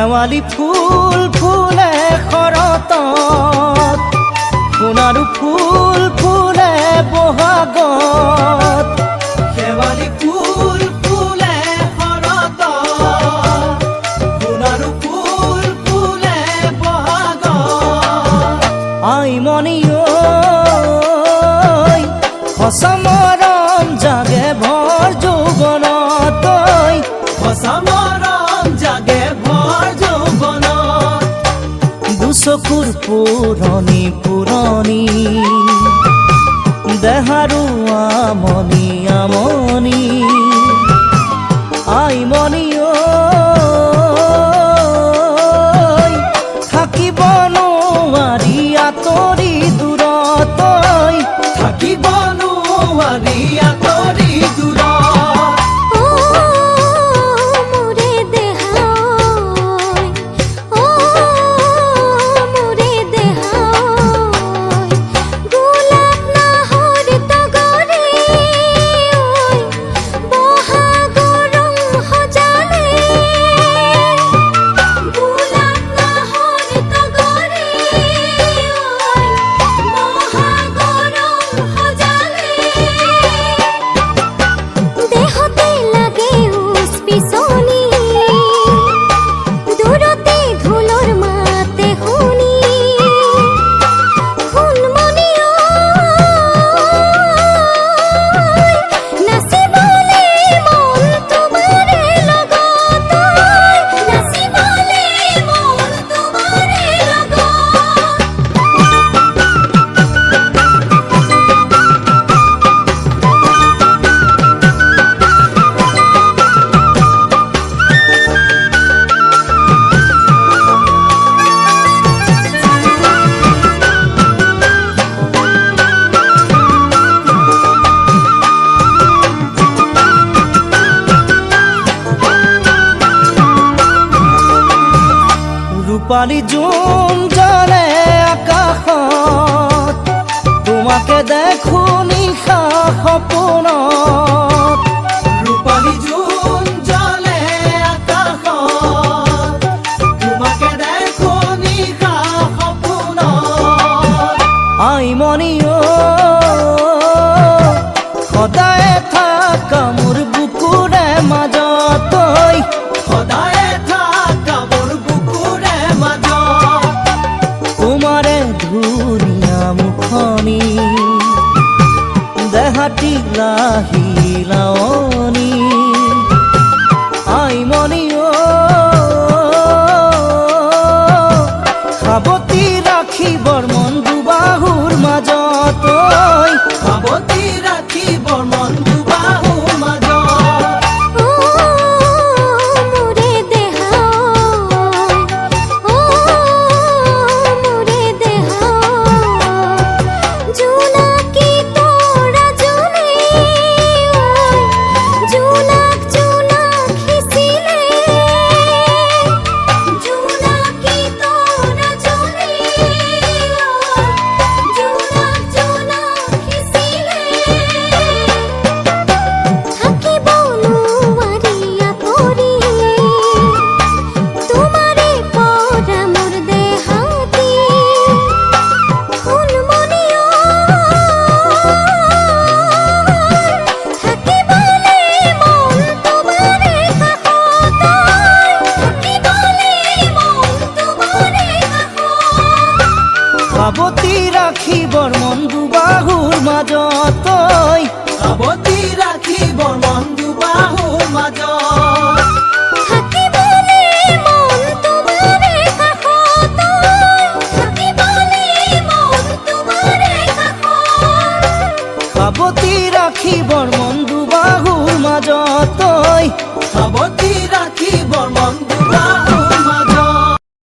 শেৱালি ফুল ফুলে শৰতত সোণাৰু ফুল ফুলে বহাগত শেৱালি ফুল ফুলে শৰতত সোণাৰু ফুল ফুলে বহাগত আইমণি ঐ সঁচা মৰম জাগে ভৰ যৌৱনত সঁচা মৰম জাগে ভৰ যৌৱনত দুচকুৰ পুৰণি পুৰণি দেহাৰু আমনি আমনি আইমণি ঐ থাকিব নোৱাৰি আঁতৰি দূৰত থাকিব নোৱাৰি আঁতৰি দূৰত ৰূপালী জোন জ্বলে আকাশত তোমাকে দেখো নিশা সপোনত ৰূপালী জোন জ্বলে আকাশত তোমাকে দেখো নিশা সপোনত আইমণি ঐ সদায় থাকা মোৰ বুকুৰে মাজত সদায় মুখনি দেহাটি লাহি লাৱনি আইমণি ঐ সাৱতি ৰাখিবৰ মন দুবাহুৰ মাজত সাৱতি ৰাখিবৰ মন দুবাহুৰ মাজত সাৱতি ৰাখিবৰ মন দুবাহুৰ মাজত সাৱতি ৰাখিবৰ মন